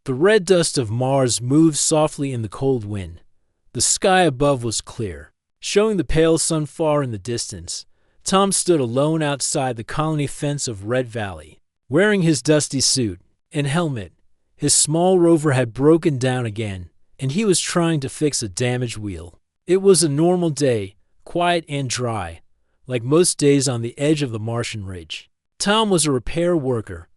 The red dust of Mars moved softly in the cold wind. The sky above was clear, showing the pale sun far in the distance. Tom stood alone outside the colony fence of Red Valley. Wearing his dusty suit and helmet, his small rover had broken down again, and he was trying to fix a damaged wheel. It was a normal day, quiet and dry, like most days on the edge of the Martian ridge. Tom was a repair worker,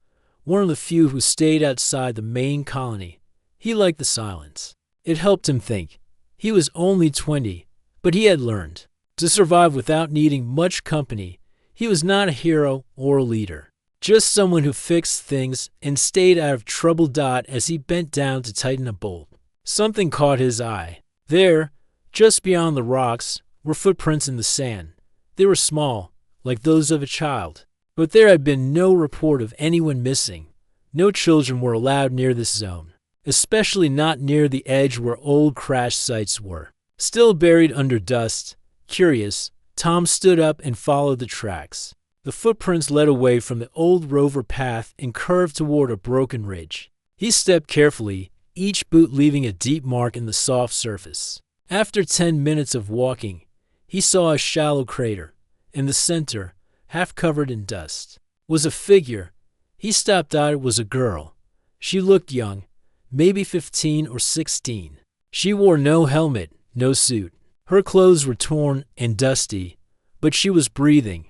one of the few who stayed outside the main colony. He liked the silence. It helped him think. He was only 20, but he had learned to survive without needing much company. He was not a hero or a leader, just someone who fixed things and stayed out of trouble. As he bent down to tighten a bolt, something caught his eye. There, just beyond the rocks, were footprints in the sand. They were small, like those of a child, but there had been no report of anyone missing. No children were allowed near this zone, especially not near the edge where old crash sites were. Still buried under dust, curious, Tom stood up and followed the tracks. The footprints led away from the old rover path and curved toward a broken ridge. He stepped carefully, each boot leaving a deep mark in the soft surface. After 10 minutes of walking, he saw a shallow crater. In the center, half covered in dust, was a figure. He stopped out. It was a girl. She looked young, maybe 15 or 16. She wore no helmet, no suit. Her clothes were torn and dusty, but she was breathing.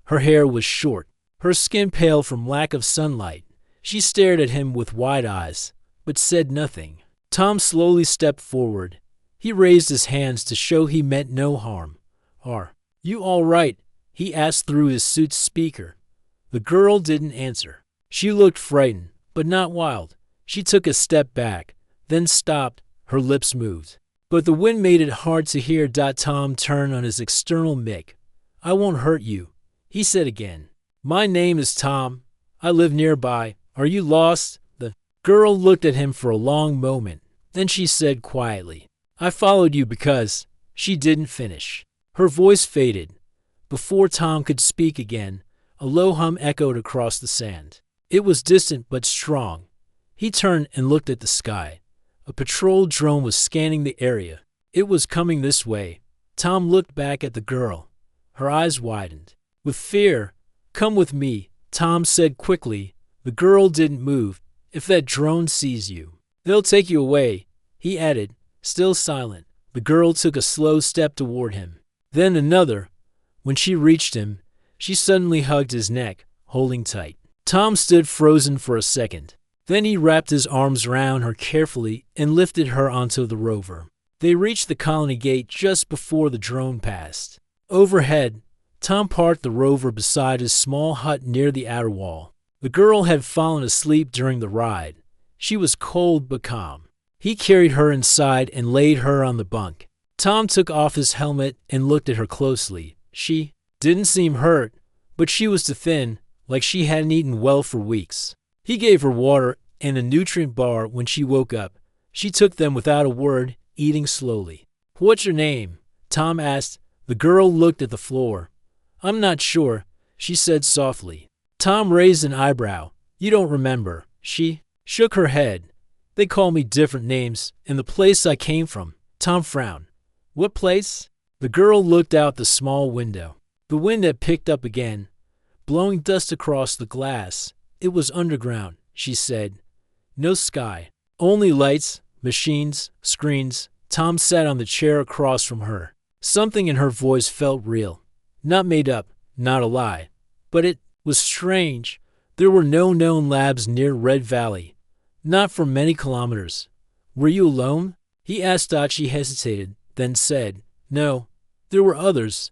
Her hair was short, her skin pale from lack of sunlight. She stared at him with wide eyes, but said nothing. Tom slowly stepped forward. He raised his hands to show he meant no harm. "Are you all right?" he asked through his suit's speaker. The girl didn't answer. She looked frightened, but not wild. She took a step back, then stopped. Her lips moved, but the wind made it hard to hear. Tom turned on his external mic. "I won't hurt you," he said again. "My name is Tom. I live nearby. Are you lost?" The girl looked at him for a long moment. Then she said quietly, "I followed you because..." She didn't finish. Her voice faded. Before Tom could speak again, a low hum echoed across the sand. It was distant but strong. He turned and looked at the sky. A patrol drone was scanning the area. It was coming this way. Tom looked back at the girl. Her eyes widened with fear. "Come with me," Tom said quickly. The girl didn't move. "If that drone sees you, they'll take you away," he added, still silent. The girl took a slow step toward him, then another. When she reached him, she suddenly hugged his neck, holding tight. Tom stood frozen for a second. Then he wrapped his arms around her carefully and lifted her onto the rover. They reached the colony gate just before the drone passed. Overhead, Tom parked the rover beside his small hut near the outer wall. The girl had fallen asleep during the ride. She was cold but calm. He carried her inside and laid her on the bunk. Tom took off his helmet and looked at her closely. She didn't seem hurt, but she was too thin, like she hadn't eaten well for weeks. He gave her water and a nutrient bar when she woke up. She took them without a word, eating slowly. "What's your name?" Tom asked. The girl looked at the floor. "I'm not sure," she said softly. Tom raised an eyebrow. "You don't remember?" She shook her head. "They call me different names in the place I came from." Tom frowned. "What place?" The girl looked out the small window. The wind had picked up again, blowing dust across the glass. "It was underground," she said. "No sky. Only lights, machines, screens." Tom sat on the chair across from her. Something in her voice felt real. Not made up, not a lie. But it was strange. There were no known labs near Red Valley. Not for many kilometers. "Were you alone?" he asked. She hesitated, then said, "No, there were others.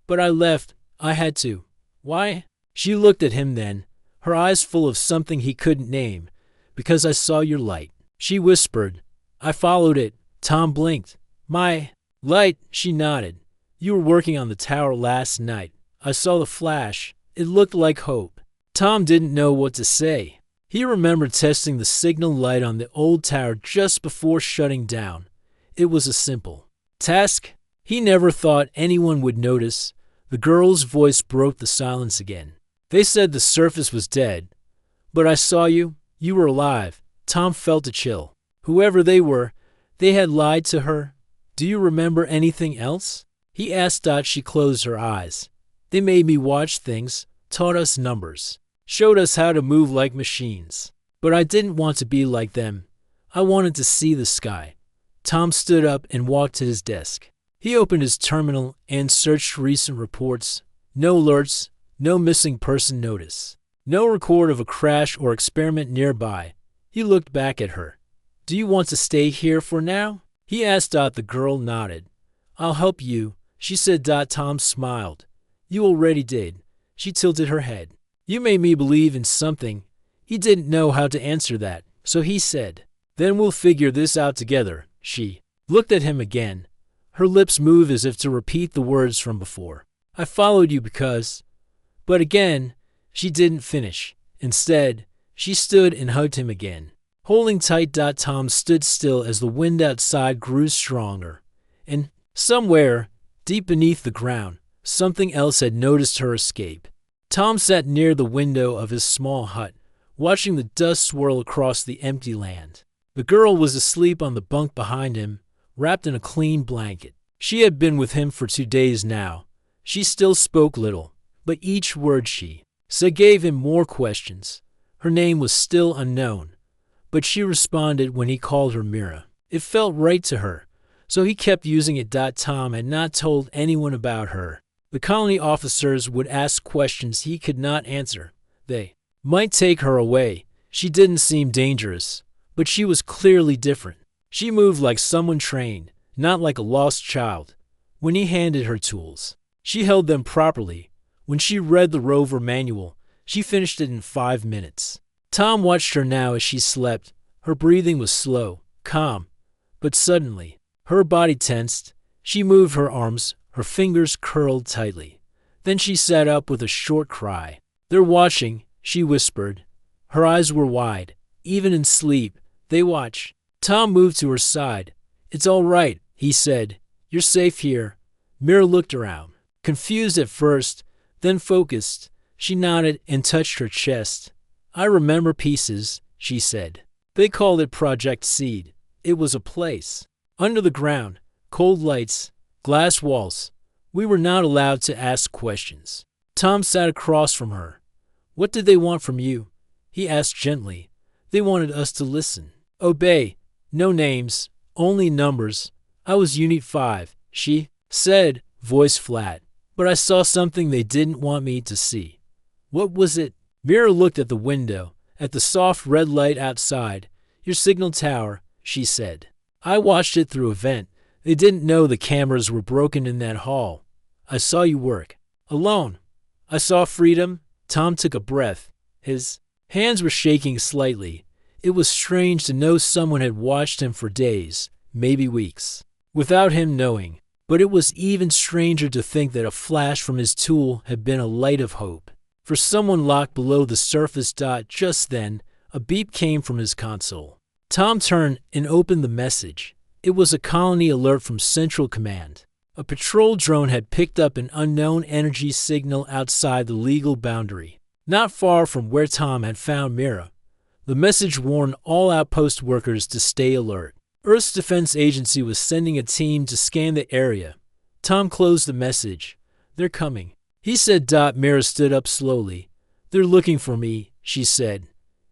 But I left. I had to." "Why?" She looked at him then, her eyes full of something he couldn't name. "Because I saw your light," she whispered. "I followed it." Tom blinked. "My light?" She nodded. "You were working on the tower last night. I saw the flash. It looked like hope." Tom didn't know what to say. He remembered testing the signal light on the old tower just before shutting down. It was a simple task. He never thought anyone would notice. The girl's voice broke the silence again. "They said the surface was dead, but I saw you. You were alive. Tom felt a chill. Whoever they were, they had lied to her. Do you remember anything else? He asked. She closed her eyes. They made me watch things, taught us numbers, showed us how to move like machines. But I didn't want to be like them. I wanted to see the sky. Tom stood up and walked to his desk. He opened his terminal and searched recent reports. No alerts, no missing person notice, no record of a crash or experiment nearby. He looked back at her. Do you want to stay here for now? He asked. The girl nodded. I'll help you, she said. Tom smiled. You already did. She tilted her head. You made me believe in something. He didn't know how to answer that, so he said, then we'll figure this out together. She looked at him again. Her lips moved as if to repeat the words from before. I followed you because... But again, she didn't finish. Instead, she stood and hugged him again. Holding tight. Tom stood still as the wind outside grew stronger. And somewhere, deep beneath the ground, something else had noticed her escape. Tom sat near the window of his small hut, watching the dust swirl across the empty land. The girl was asleep on the bunk behind him, wrapped in a clean blanket. She had been with him for 2 days now. She still spoke little, but each word she said gave him more questions. Her name was still unknown, but she responded when he called her Mira. It felt right to her, so he kept using it. Tom had not told anyone about her. The colony officers would ask questions he could not answer. They might take her away. She didn't seem dangerous, but she was clearly different. She moved like someone trained, not like a lost child. When he handed her tools, she held them properly. When she read the rover manual, she finished it in 5 minutes. Tom watched her now as she slept. Her breathing was slow, calm, but suddenly, her body tensed. She moved her arms, her fingers curled tightly. Then she sat up with a short cry. They're watching, she whispered. Her eyes were wide. Even in sleep, they watch. Tom moved to her side. It's all right, he said. You're safe here. Mira looked around, confused at first, then focused. She nodded and touched her chest. I remember pieces, she said. They called it Project Seed. It was a place. Under the ground, cold lights, glass walls. We were not allowed to ask questions. Tom sat across from her. What did they want from you? He asked gently. They wanted us to listen. Obey. No names, only numbers. I was Unit 5, she said, voice flat. But I saw something they didn't want me to see. What was it? Mira looked at the window, at the soft red light outside. Your signal tower, she said. I watched it through a vent. They didn't know the cameras were broken in that hall. I saw you work. Alone. I saw freedom. Tom took a breath. His hands were shaking slightly. It was strange to know someone had watched him for days, maybe weeks, without him knowing. But it was even stranger to think that a flash from his tool had been a light of hope. For someone locked below the surface. Just then, a beep came from his console. Tom turned and opened the message. It was a colony alert from Central Command. A patrol drone had picked up an unknown energy signal outside the legal boundary, not far from where Tom had found Mira. The message warned all outpost workers to stay alert. Earth's Defense Agency was sending a team to scan the area. Tom closed the message. They're coming, he said. Mira stood up slowly. They're looking for me, she said.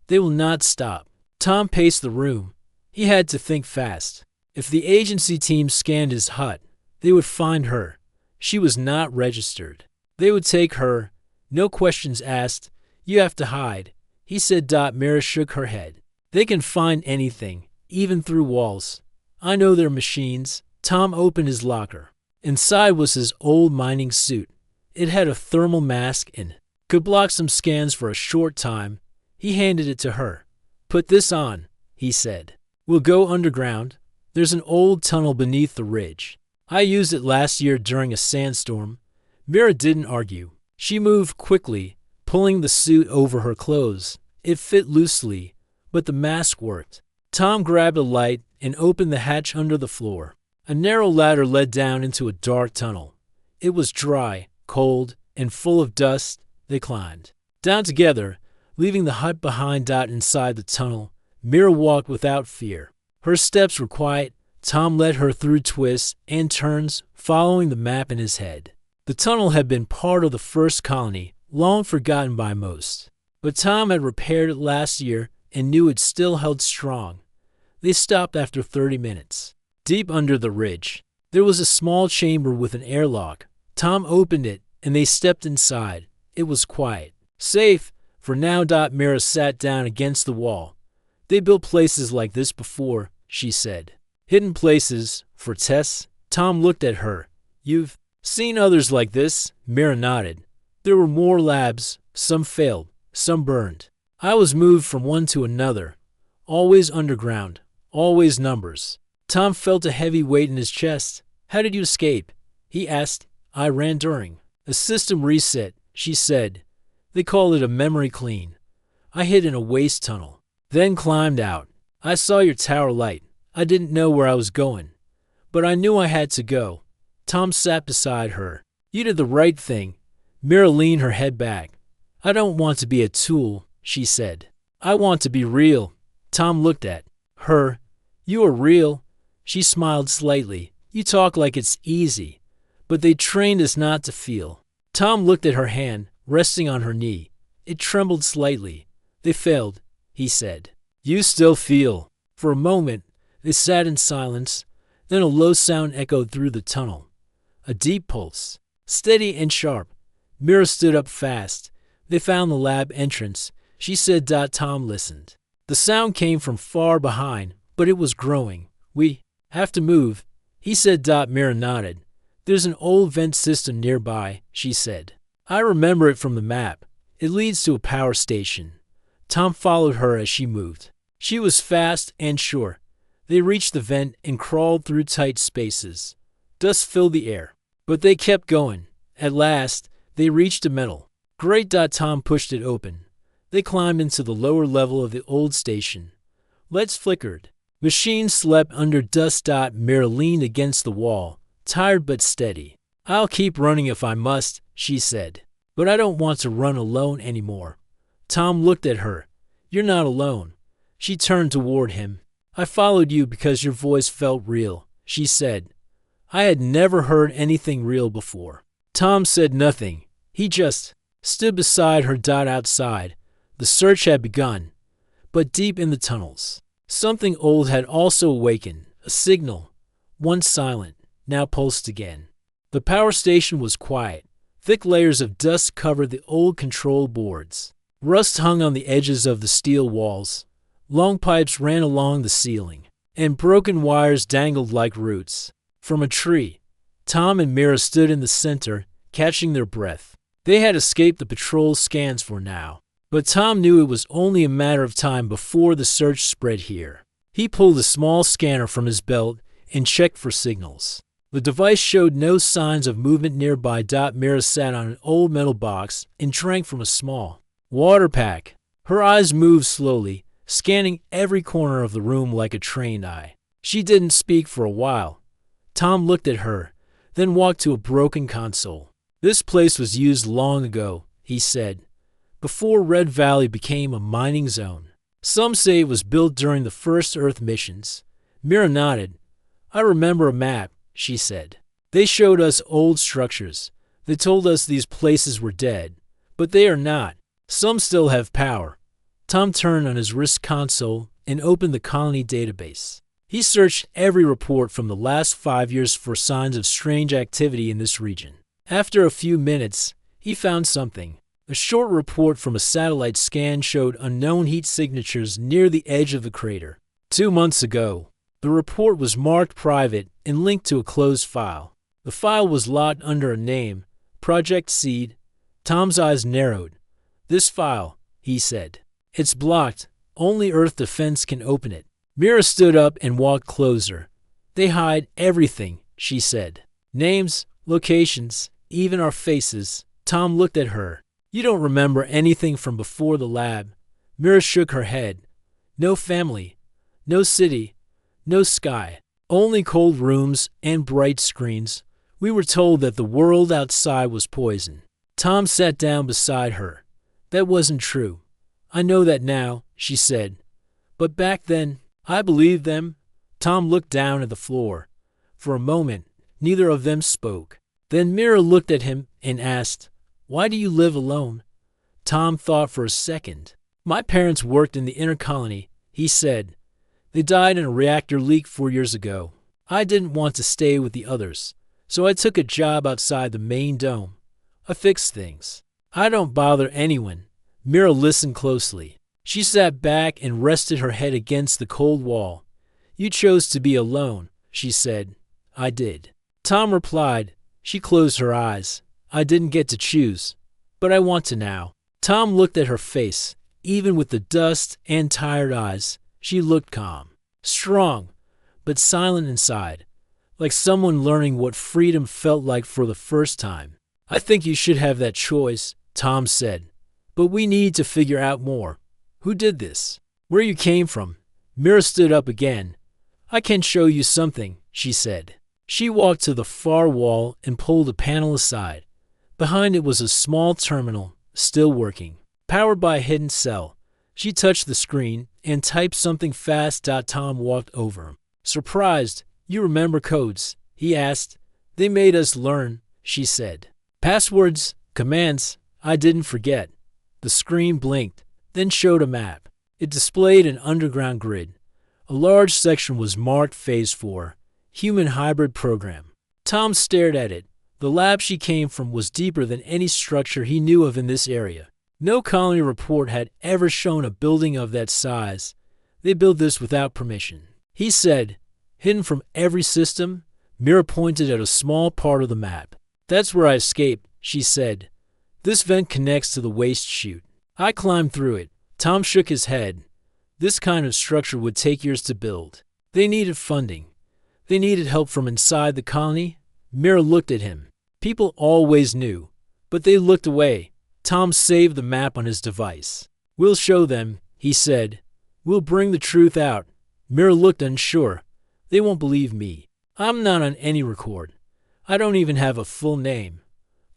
They will not stop. Tom paced the room. He had to think fast. If the agency team scanned his hut, they would find her. She was not registered. They would take her. No questions asked. You have to hide, he said. Mira shook her head. They can find anything, even through walls. I know their machines. Tom opened his locker. Inside was his old mining suit. It had a thermal mask and could block some scans for a short time. He handed it to her. Put this on, he said. We'll go underground. There's an old tunnel beneath the ridge. I used it last year during a sandstorm. Mira didn't argue. She moved quickly, pulling the suit over her clothes. It fit loosely, but the mask worked. Tom grabbed a light and opened the hatch under the floor. A narrow ladder led down into a dark tunnel. It was dry, cold, and full of dust. They climbed down together, leaving the hut behind. Inside the tunnel, Mira walked without fear. Her steps were quiet. Tom led her through twists and turns, following the map in his head. The tunnel had been part of the first colony, long forgotten by most. But Tom had repaired it last year and knew it still held strong. They stopped after 30 minutes. Deep under the ridge, there was a small chamber with an airlock. Tom opened it, and they stepped inside. It was quiet. Safe, for now. Mira sat down against the wall. They built places like this before, she said. Hidden places, for tests. Tom looked at her. You've seen others like this? Mira nodded. There were more labs. Some failed. Some burned. I was moved from one to another. Always underground. Always numbers. Tom felt a heavy weight in his chest. How did you escape? He asked. I ran during a system reset, she said. They call it a memory clean. I hid in a waste tunnel, then climbed out. I saw your tower light. I didn't know where I was going, but I knew I had to go. Tom sat beside her. You did the right thing. Mira leaned her head back. I don't want to be a tool, she said. I want to be real. Tom looked at her. You are real. She smiled slightly. You talk like it's easy, but they trained us not to feel. Tom looked at her hand, resting on her knee. It trembled slightly. They failed, he said. You still feel. For a moment, they sat in silence. Then a low sound echoed through the tunnel. A deep pulse, steady and sharp. Mira stood up fast. They found the lab entrance. She said. Tom listened. The sound came from far behind, but it was growing. We have to move, he said. Mira nodded. There's an old vent system nearby, she said. I remember it from the map. It leads to a power station. Tom followed her as she moved. She was fast and sure. They reached the vent and crawled through tight spaces. Dust filled the air, but they kept going. At last, they reached a metal. Great. Tom pushed it open. They climbed into the lower level of the old station. Lights flickered. Machines slept under dust. Mira leaned against the wall, tired but steady. I'll keep running if I must, she said. But I don't want to run alone anymore. Tom looked at her. You're not alone. She turned toward him. I followed you because your voice felt real, she said. I had never heard anything real before. Tom said nothing. He just stood beside her. Outside, the search had begun. But deep in the tunnels, something old had also awakened. A signal, once silent, now pulsed again. The power station was quiet. Thick layers of dust covered the old control boards. Rust hung on the edges of the steel walls. Long pipes ran along the ceiling, and broken wires dangled like roots from a tree. Tom and Mira stood in the center, catching their breath. They had escaped the patrol scans for now, but Tom knew it was only a matter of time before the search spread here. He pulled a small scanner from his belt and checked for signals. The device showed no signs of movement nearby. Mira sat on an old metal box and drank from a small water pack. Her eyes moved slowly, scanning every corner of the room like a trained eye. She didn't speak for a while. Tom looked at her, then walked to a broken console. This place was used long ago, he said, before Red Valley became a mining zone. Some say it was built during the first Earth missions. Mira nodded. I remember a map, she said. They showed us old structures. They told us these places were dead, but they are not. Some still have power. Tom turned on his wrist console and opened the colony database. He searched every report from the last 5 years for signs of strange activity in this region. After a few minutes, he found something. A short report from a satellite scan showed unknown heat signatures near the edge of the crater. 2 months ago, the report was marked private and linked to a closed file. The file was locked under a name, Project Seed. Tom's eyes narrowed. This file, he said. It's blocked. Only Earth Defense can open it. Mira stood up and walked closer. They hide everything, she said. Names, locations, even our faces. Tom looked at her. You don't remember anything from before the lab. Mira shook her head. No family, no city, no sky. Only cold rooms and bright screens. We were told that the world outside was poison. Tom sat down beside her. That wasn't true. I know that now, she said. But back then, I believed them. Tom looked down at the floor. For a moment, neither of them spoke. Then Mira looked at him and asked, "Why do you live alone?" Tom thought for a second. "My parents worked in the inner colony," he said. "They died in a reactor leak 4 years ago. I didn't want to stay with the others, so I took a job outside the main dome. I fixed things. I don't bother anyone." Mira listened closely. She sat back and rested her head against the cold wall. "You chose to be alone," she said. "I did." Tom replied. She closed her eyes. "I didn't get to choose, but I want to now." Tom looked at her face. Even with the dust and tired eyes, she looked calm, strong, but silent inside, like someone learning what freedom felt like for the first time. "I think you should have that choice," Tom said. "But we need to figure out more. Who did this? Where you came from?" Mira stood up again. "I can show you something," she said. She walked to the far wall and pulled a panel aside. Behind it was a small terminal, still working, powered by a hidden cell. She touched the screen and typed something fast. Tom walked over. Surprised, "You remember codes?" he asked. "They made us learn," she said. "Passwords, commands, I didn't forget." The screen blinked, then showed a map. It displayed an underground grid. A large section was marked Phase 4, Human Hybrid Program. Tom stared at it. The lab she came from was deeper than any structure he knew of in this area. No colony report had ever shown a building of that size. They built this without permission, he said. Hidden from every system, Mira pointed at a small part of the map. "That's where I escaped," she said. "This vent connects to the waste chute. I climbed through it." Tom shook his head. This kind of structure would take years to build. They needed funding. They needed help from inside the colony. Mira looked at him. People always knew, but they looked away. Tom saved the map on his device. "We'll show them," he said. "We'll bring the truth out." Mira looked unsure. "They won't believe me. I'm not on any record. I don't even have a full name."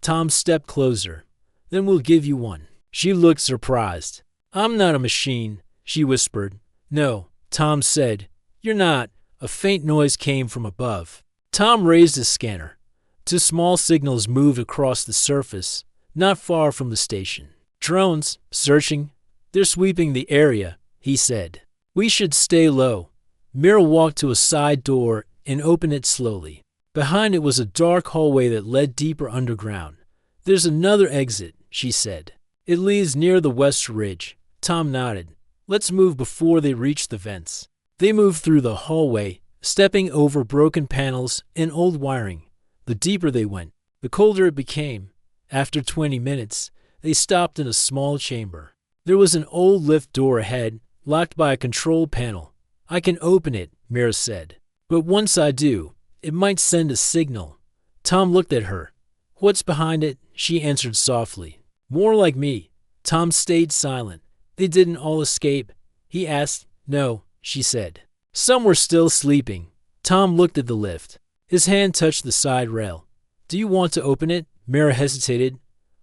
Tom stepped closer. "Then we'll give you one." She looked surprised. "I'm not a machine," she whispered. "No," Tom said. "You're not." A faint noise came from above. Tom raised his scanner. 2 small signals moved across the surface, not far from the station. "Drones, searching. They're sweeping the area," he said. "We should stay low." Mira walked to a side door and opened it slowly. Behind it was a dark hallway that led deeper underground. "There's another exit," she said. "It leads near the west ridge." Tom nodded. "Let's move before they reach the vents." They moved through the hallway, stepping over broken panels and old wiring. The deeper they went, the colder it became. After 20 minutes, they stopped in a small chamber. There was an old lift door ahead, locked by a control panel. "I can open it," Mira said. "But once I do, it might send a signal." Tom looked at her. "What's behind it?" she answered softly. "More like me." Tom stayed silent. "They didn't all escape?" he asked. "No," she said. "Some were still sleeping." Tom looked at the lift. His hand touched the side rail. "Do you want to open it?" Mira hesitated.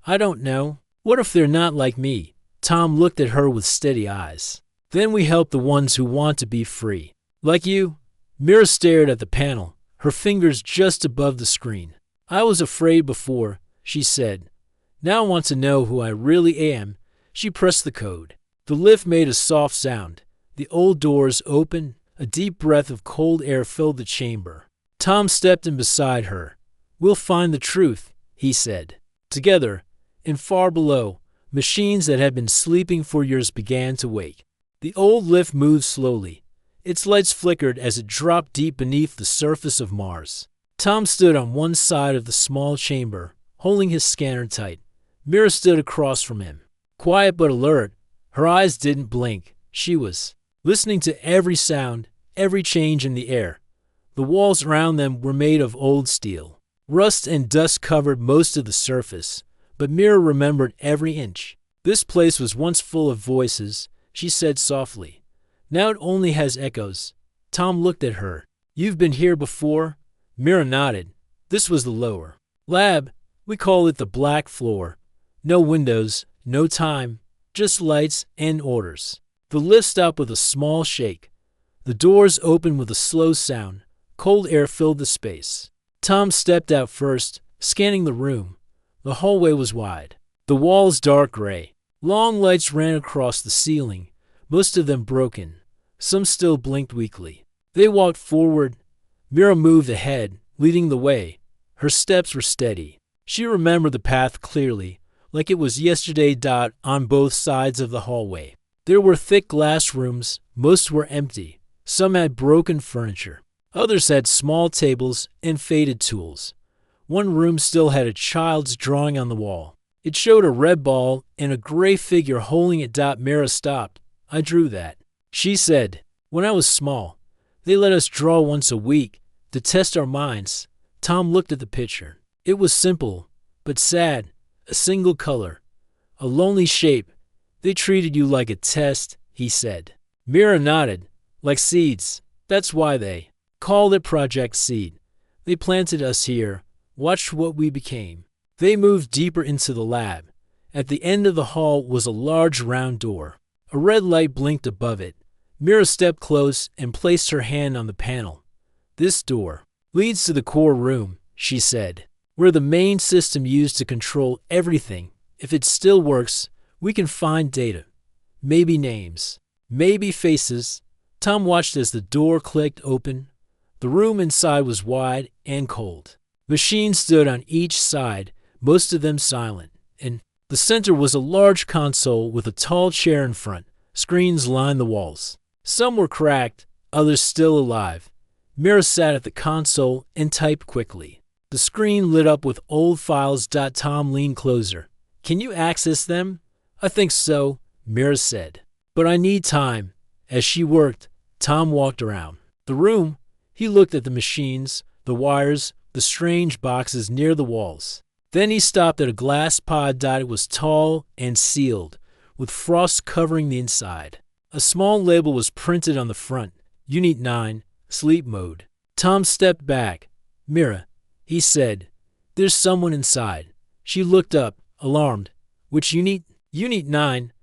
"I don't know. What if they're not like me?" Tom looked at her with steady eyes. "Then we help the ones who want to be free. Like you?" Mira stared at the panel, her fingers just above the screen. "I was afraid before," she said. "Now I want to know who I really am." She pressed the code. The lift made a soft sound. The old doors opened. A deep breath of cold air filled the chamber. Tom stepped in beside her. "We'll find the truth," he said. Together, and far below, machines that had been sleeping for years began to wake. The old lift moved slowly. Its lights flickered as it dropped deep beneath the surface of Mars. Tom stood on one side of the small chamber, holding his scanner tight. Mira stood across from him. Quiet but alert, her eyes didn't blink. She was listening to every sound, every change in the air. The walls around them were made of old steel. Rust and dust covered most of the surface, but Mira remembered every inch. "This place was once full of voices," she said softly. "Now it only has echoes." Tom looked at her. "You've been here before?" Mira nodded. "This was the lower lab. We call it the black floor. No windows, no time, just lights and orders." The lift stopped with a small shake. The doors opened with a slow sound. Cold air filled the space. Tom stepped out first, scanning the room. The hallway was wide. The walls dark gray. Long lights ran across the ceiling, most of them broken. Some still blinked weakly. They walked forward. Mira moved ahead, leading the way. Her steps were steady. She remembered the path clearly, like it was yesterday. On both sides of the hallway, there were thick glass rooms. Most were empty. Some had broken furniture. Others had small tables and faded tools. One room still had a child's drawing on the wall. It showed a red ball and a gray figure holding it. Mira stopped. I drew that, she said. When I was small, they let us draw once a week to test our minds. Tom looked at the picture. It was simple, but sad. A single color. A lonely shape. They treated you like a test, he said. Mira nodded. Like seeds. That's why they called it Project Seed. They planted us here, watched what we became. They moved deeper into the lab. At the end of the hall was a large round door. A red light blinked above it. Mira stepped close and placed her hand on the panel. This door leads to the core room, she said, where the main system used to control everything. If it still works, we can find data. Maybe names. Maybe faces. Tom watched as the door clicked open. The room inside was wide and cold. Machines stood on each side, most of them silent. In the center was a large console with a tall chair in front. Screens lined the walls. Some were cracked, others still alive. Mira sat at the console and typed quickly. The screen lit up with old files. Tom leaned closer. Can you access them? I think so, Mira said. But I need time. As she worked, Tom walked around the room. He looked at the machines, the wires, the strange boxes near the walls. Then he stopped at a glass pod. It was tall and sealed, with frost covering the inside. A small label was printed on the front. Unit 9, Sleep Mode. Tom stepped back. Mira, he said, there's someone inside. She looked up, alarmed. Which unit? Unit 9.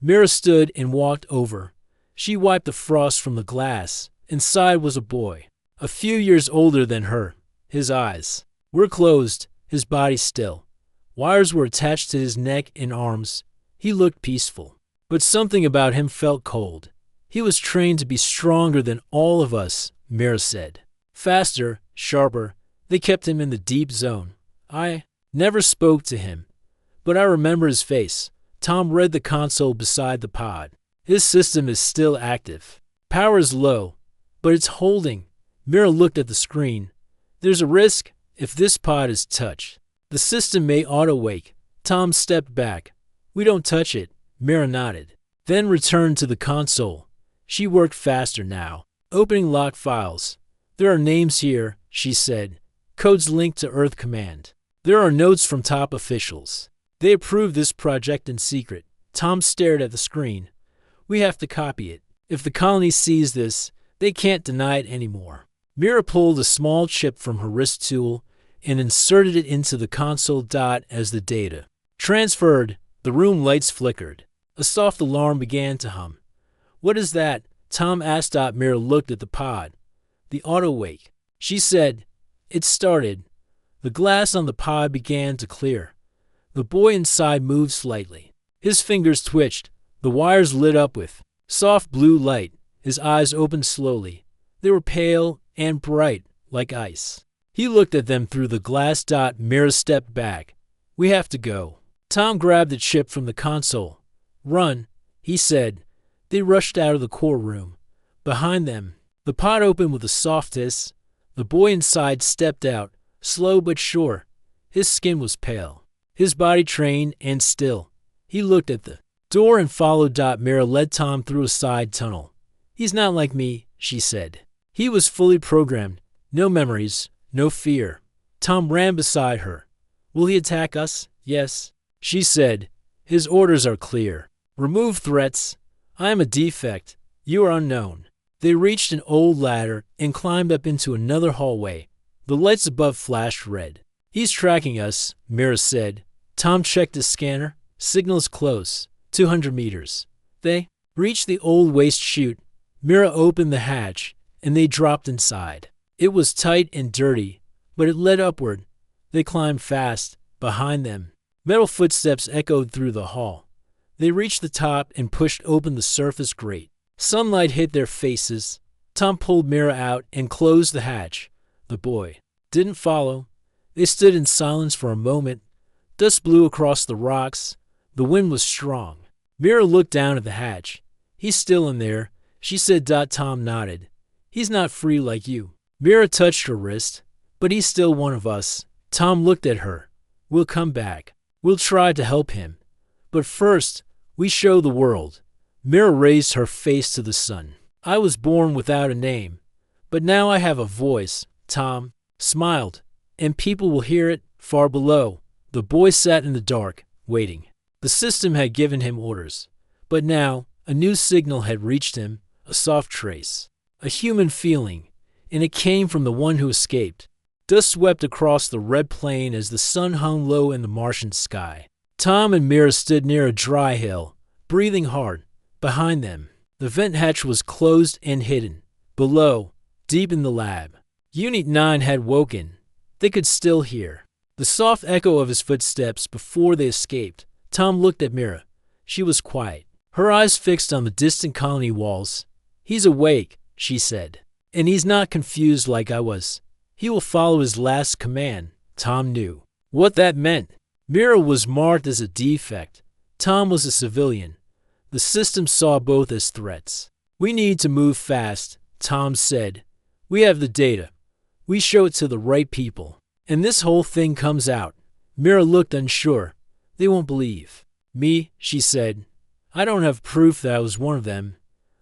Mira stood and walked over. She wiped the frost from the glass. Inside was a boy, a few years older than her. His eyes were closed, his body still. Wires were attached to his neck and arms. He looked peaceful, but something about him felt cold. He was trained to be stronger than all of us, Mira said. Faster, sharper. They kept him in the deep zone. I never spoke to him, but I remember his face. Tom read the console beside the pod. His system is still active. Power is low, but it's holding. Mira looked at the screen. There's a risk if this pod is touched. The system may auto-wake. Tom stepped back. We don't touch it, Mira nodded. Then returned to the console. She worked faster now, opening locked files. There are names here, she said. Codes linked to Earth Command. There are notes from top officials. They approved this project in secret. Tom stared at the screen. We have to copy it. If the colony sees this, they can't deny it anymore. Mira pulled a small chip from her wrist tool and inserted it into the console. As the data transferred, the room lights flickered. A soft alarm began to hum. What is that? Tom asked. Mira looked at the pod. The auto-wake. She said, it started. The glass on the pod began to clear. The boy inside moved slightly. His fingers twitched. The wires lit up with soft blue light. His eyes opened slowly. They were pale and bright, like ice. He looked at them through the glass. Mira stepped back. We have to go. Tom grabbed the chip from the console. Run, he said. They rushed out of the core room. Behind them, the pod opened with a soft hiss. The boy inside stepped out, slow but sure. His skin was pale, his body trained and still. He looked at the door and followed. Mira led Tom through a side tunnel. He's not like me, she said. He was fully programmed. No memories, no fear. Tom ran beside her. Will he attack us? Yes, she said. His orders are clear. Remove threats. I am a defect. You are unknown. They reached an old ladder and climbed up into another hallway. The lights above flashed red. He's tracking us, Mira said. Tom checked his scanner. Signal's close. 200 meters. They reached the old waste chute. Mira opened the hatch, and they dropped inside. It was tight and dirty, but it led upward. They climbed fast. Behind them, metal footsteps echoed through the hall. They reached the top and pushed open the surface grate. Sunlight hit their faces. Tom pulled Mira out and closed the hatch. The boy didn't follow. They stood in silence for a moment. Dust blew across the rocks. The wind was strong. Mira looked down at the hatch. He's still in there, she said. Tom nodded. He's not free like you. Mira touched her wrist. But he's still one of us. Tom looked at her. We'll come back. We'll try to help him. But first, we show the world. Mira raised her face to the sun. I was born without a name, but now I have a voice. Tom smiled, and people will hear it far below. The boy sat in the dark, waiting. The system had given him orders, but now a new signal had reached him, a soft trace, a human feeling, and it came from the one who escaped. Dust swept across the red plain as the sun hung low in the Martian sky. Tom and Mira stood near a dry hill, breathing hard. Behind them, the vent hatch was closed and hidden. Below, deep in the lab, Unit 9 had woken. They could still hear the soft echo of his footsteps before they escaped. Tom looked at Mira. She was quiet, her eyes fixed on the distant colony walls. He's awake, she said, and he's not confused like I was. He will follow his last command. Tom knew what that meant. Mira was marked as a defect. Tom was a civilian. The system saw both as threats. We need to move fast, Tom said. We have the data. We show it to the right people, and this whole thing comes out. Mira looked unsure. They won't believe me, she said. I don't have proof that I was one of them.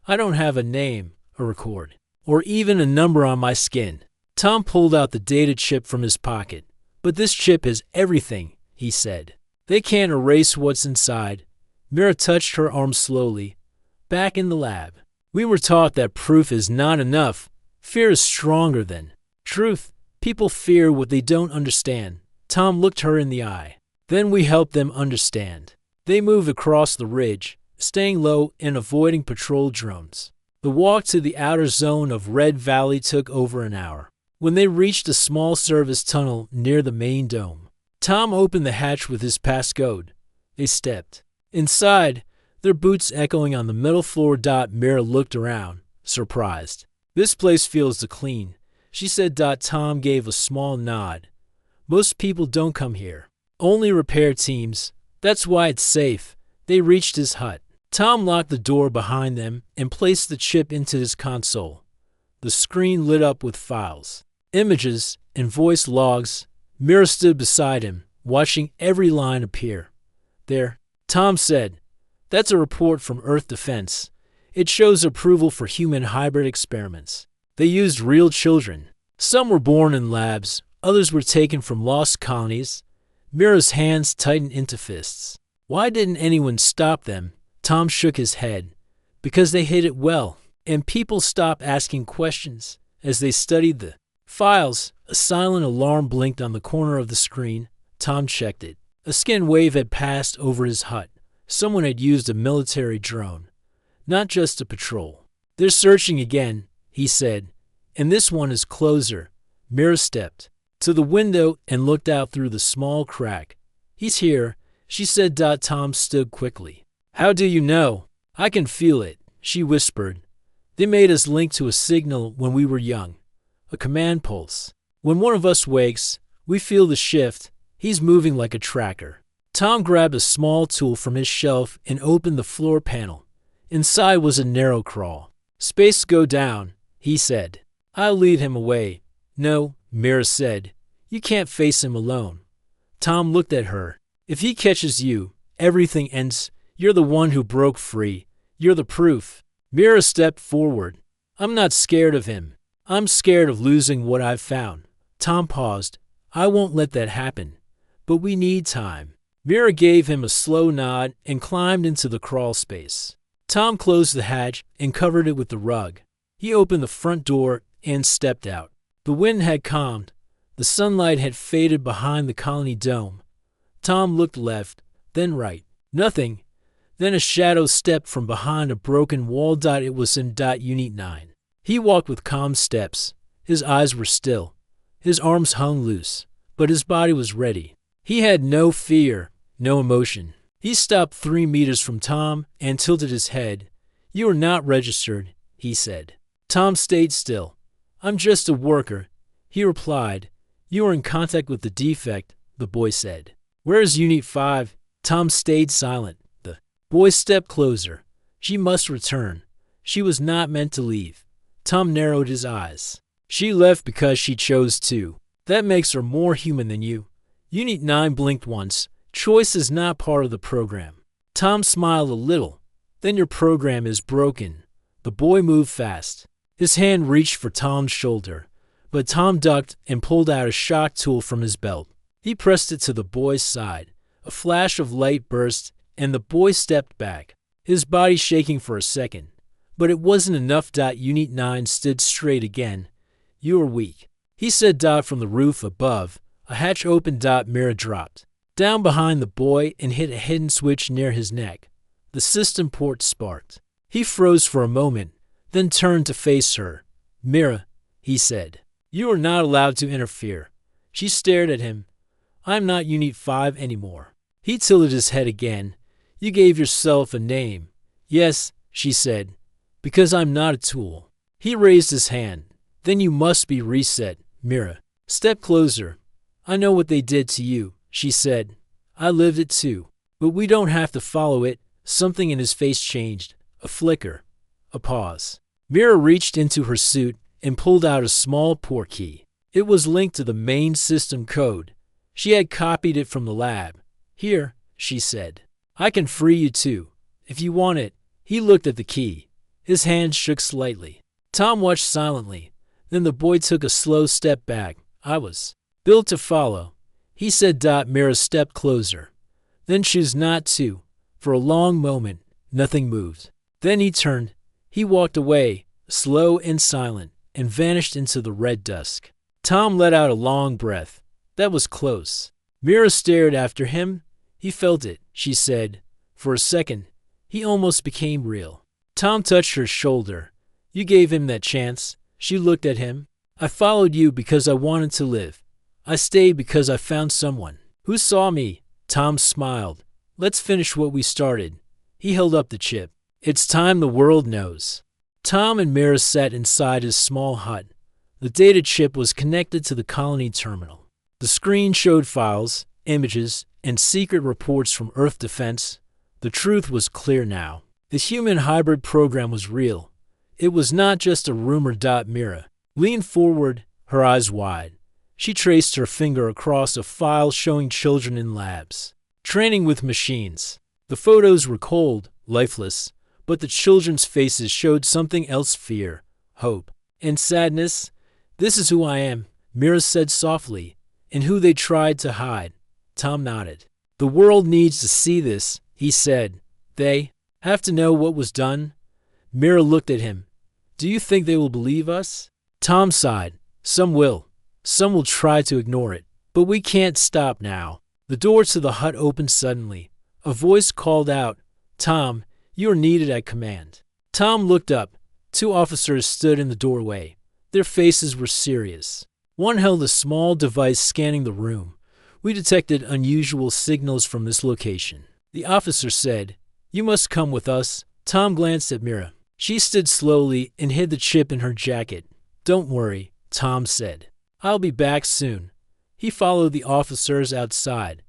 I don't have a name, a record, or even a number on my skin. Tom pulled out the data chip from his pocket. But this chip is everything, he said. They can't erase what's inside. Mira touched her arm slowly. Back in the lab, we were taught that proof is not enough. Fear is stronger than truth. People fear what they don't understand. Tom looked her in the eye. Then we help them understand. They moved across the ridge, staying low and avoiding patrol drones. The walk to the outer zone of Red Valley took over an hour. When they reached a small service tunnel near the main dome, Tom opened the hatch with his passcode. They stepped inside, their boots echoing on the metal floor. Mira looked around, surprised. This place feels clean, she said. Tom gave a small nod. Most people don't come here. Only repair teams. That's why it's safe. They reached his hut. Tom locked the door behind them and placed the chip into his console. The screen lit up with files, images, and voice logs. Mira stood beside him, watching every line appear. There, Tom said. That's a report from Earth Defense. It shows approval for human hybrid experiments. They used real children. Some were born in labs, others were taken from lost colonies. Mira's hands tightened into fists. Why didn't anyone stop them? Tom shook his head. Because they hid it well, and people stopped asking questions. As they studied the files, a silent alarm blinked on the corner of the screen. Tom checked it. A scan wave had passed over his hut. Someone had used a military drone, not just a patrol. They're searching again, he said, and this one is closer. Mira stepped to the window and looked out through the small crack. He's here, she said. Tom stood quickly. How do you know? I can feel it, she whispered. They made us link to a signal when we were young, a command pulse. When one of us wakes, we feel the shift. He's moving like a tracker. Tom grabbed a small tool from his shelf and opened the floor panel. Inside was a narrow crawl. Space go down, he said. I'll lead him away. No, Mira said. You can't face him alone. Tom looked at her. If he catches you, everything ends. You're the one who broke free. You're the proof. Mira stepped forward. I'm not scared of him. I'm scared of losing what I've found. Tom paused. I won't let that happen. But we need time. Mira gave him a slow nod and climbed into the crawl space. Tom closed the hatch and covered it with the rug. He opened the front door and stepped out. The wind had calmed. The sunlight had faded behind the colony dome. Tom looked left, then right. Nothing. Then a shadow stepped from behind a broken wall. It was in Unit 9. He walked with calm steps. His eyes were still. His arms hung loose, but his body was ready. He had no fear, no emotion. He stopped 3 meters from Tom and tilted his head. "You are not registered," he said. Tom stayed still. "I'm just a worker," he replied. "You are in contact with the defect," the boy said. "Where is Unit 5? Tom stayed silent. The boy stepped closer. "She must return. She was not meant to leave." Tom narrowed his eyes. "She left because she chose to. That makes her more human than you." Unit 9 blinked once. "Choice is not part of the program." Tom smiled a little. "Then your program is broken." The boy moved fast. His hand reached for Tom's shoulder, but Tom ducked and pulled out a shock tool from his belt. He pressed it to the boy's side. A flash of light burst, and the boy stepped back, his body shaking for a second. But it wasn't enough. Unit 9 stood straight again. "You are weak," he said. From the roof above, a hatch opened. Mirror dropped down behind the boy and hit a hidden switch near his neck. The system port sparked. He froze for a moment, then turned to face her. "Mira," he said, "you are not allowed to interfere." She stared at him. "I'm not Unit 5 anymore." He tilted his head again. "You gave yourself a name." "Yes," she said, "because I'm not a tool." He raised his hand. "Then you must be reset, Mira. Step closer." "I know what they did to you," she said. "I lived it too. But we don't have to follow it." Something in his face changed. A flicker. A pause. Mira reached into her suit and pulled out a small port key. It was linked to the main system code. She had copied it from the lab. "Here," she said. "I can free you too, if you want it." He looked at the key. His hand shook slightly. Tom watched silently. Then the boy took a slow step back. "I was built to follow," he said. Mira stepped closer. "Then choose not to." For a long moment, nothing moved. Then he turned. He walked away, slow and silent, and vanished into the red dusk. Tom let out a long breath. That was close. Mira stared after him. "He felt it," she said. For a second, he almost became real. Tom touched her shoulder. "You gave him that chance." She looked at him. "I followed you because I wanted to live. I stayed because I found someone who saw me." Tom smiled. "Let's finish what we started." He held up the chip. "It's time the world knows." Tom and Mira sat inside his small hut. The data chip was connected to the colony terminal. The screen showed files, images, and secret reports from Earth Defense. The truth was clear now. The human hybrid program was real. It was not just a rumor. Mira leaned forward, her eyes wide. She traced her finger across a file showing children in labs, training with machines. The photos were cold, lifeless, but the children's faces showed something else: fear, hope, and sadness. "This is who I am," Mira said softly, "and who they tried to hide." Tom nodded. "The world needs to see this," he said. "They have to know what was done." Mira looked at him. "Do you think they will believe us?" Tom sighed. "Some will. Some will try to ignore it. But we can't stop now." The door to the hut opened suddenly. A voice called out, "Tom, you are needed at command." Tom looked up. 2 officers stood in the doorway. Their faces were serious. One held a small device scanning the room. "We detected unusual signals from this location," the officer said. "You must come with us." Tom glanced at Mira. She stood slowly and hid the chip in her jacket. "Don't worry," Tom said. "I'll be back soon." He followed the officers outside.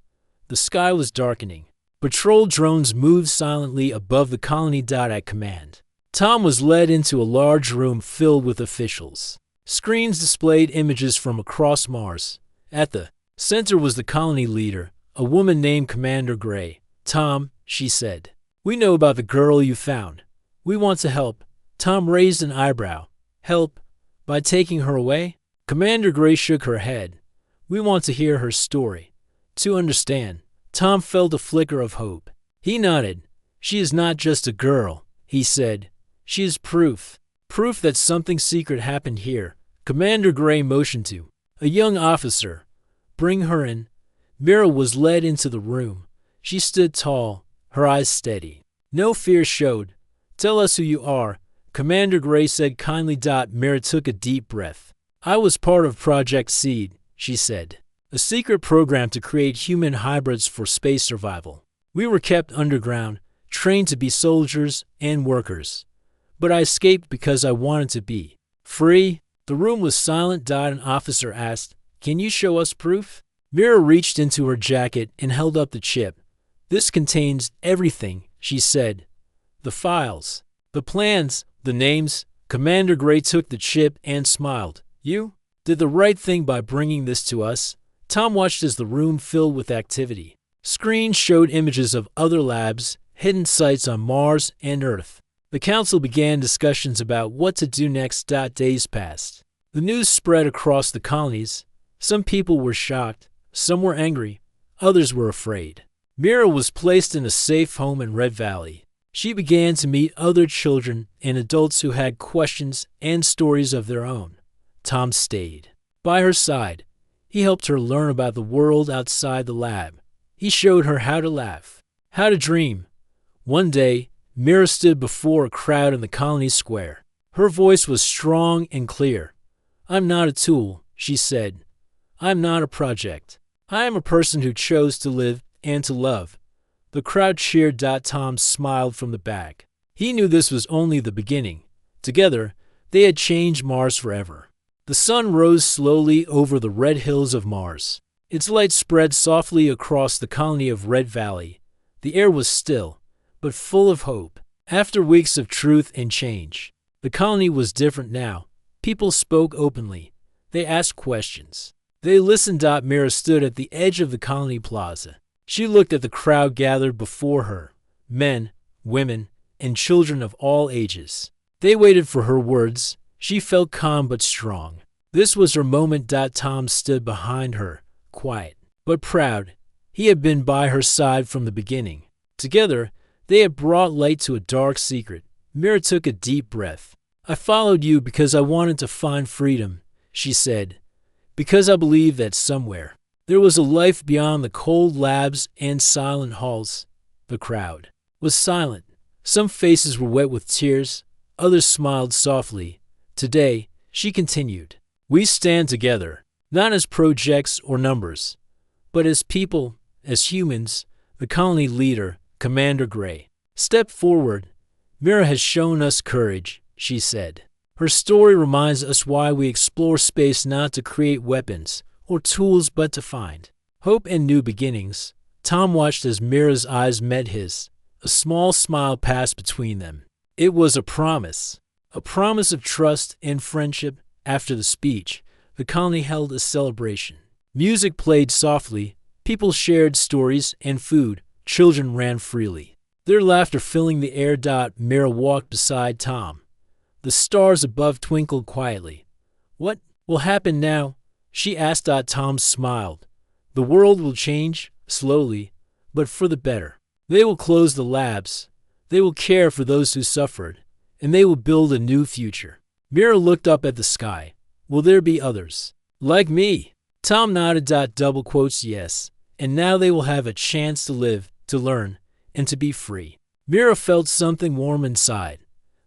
The sky was darkening. Patrol drones moved silently above the colony. At command, Tom was led into a large room filled with officials. Screens displayed images from across Mars. At the center was the colony leader, a woman named Commander Gray. "Tom," she said, "we know about the girl you found. We want to help." Tom raised an eyebrow. "Help? By taking her away?" Commander Gray shook her head. "We want to hear her story. To understand." Tom felt a flicker of hope. He nodded. "She is not just a girl," he said. "She is proof. Proof that something secret happened here." Commander Gray motioned to a young officer. "Bring her in." Mira was led into the room. She stood tall, her eyes steady. No fear showed. Tell us who you are, Commander Gray said kindly. Mira took a deep breath. I was part of Project Seed, she said, a secret program to create human hybrids for space survival. We were kept underground, trained to be soldiers and workers. But I escaped because I wanted to be free. The room was silent. An officer asked, Can you show us proof? Mira reached into her jacket and held up the chip. This contains everything, she said. The files, the plans, the names. Commander Gray took the chip and smiled. You did the right thing by bringing this to us. Tom watched as the room filled with activity. Screens showed images of other labs, hidden sites on Mars and Earth. The council began discussions about what to do next. Days passed. The news spread across the colonies. Some people were shocked, some were angry, others were afraid. Mira was placed in a safe home in Red Valley. She began to meet other children and adults who had questions and stories of their own. Tom stayed by her side. He helped her learn about the world outside the lab. He showed her how to laugh, how to dream. One day, Mira stood before a crowd in the colony square. Her voice was strong and clear. I'm not a tool, she said. I'm not a project. I am a person who chose to live and to love. The crowd cheered. Tom smiled from the back. He knew this was only the beginning. Together, they had changed Mars forever. The sun rose slowly over the red hills of Mars. Its light spread softly across the colony of Red Valley. The air was still, but full of hope. After weeks of truth and change, the colony was different now. People spoke openly. They asked questions. They listened. Mira stood at the edge of the colony plaza. She looked at the crowd gathered before her, men, women, and children of all ages. They waited for her words. She felt calm but strong. This was her moment. Tom stood behind her, quiet but proud. He had been by her side from the beginning. Together, they had brought light to a dark secret. Mira took a deep breath. I followed you because I wanted to find freedom, she said, because I believed that somewhere there was a life beyond the cold labs and silent halls. The crowd was silent. Some faces were wet with tears. Others smiled softly. Today, she continued, we stand together, not as projects or numbers, but as people, as humans. The colony leader, Commander Gray, stepped forward. Mira has shown us courage, she said. Her story reminds us why we explore space, not to create weapons or tools, but to find hope and new beginnings. Tom watched as Mira's eyes met his. A small smile passed between them. It was a promise of trust and friendship. After the speech, the colony held a celebration. Music played softly. People shared stories and food. Children ran freely, their laughter filling the air. Mira walked beside Tom. The stars above twinkled quietly. What will happen now? She asked. Tom smiled. The world will change, slowly, but for the better. They will close the labs. They will care for those who suffered, and they will build a new future. Mira looked up at the sky. Will there be others like me? Tom nodded. Double quotes, yes. And now they will have a chance to live, to learn, and to be free. Mira felt something warm inside.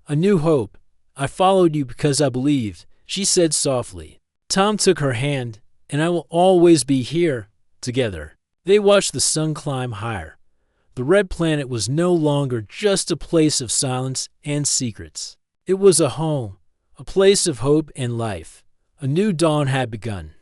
A new hope. I followed you because I believed, she said softly. Tom took her hand, and I will always be here. Together, they watched the sun climb higher. The red planet was no longer just a place of silence and secrets. It was a home, a place of hope and life. A new dawn had begun.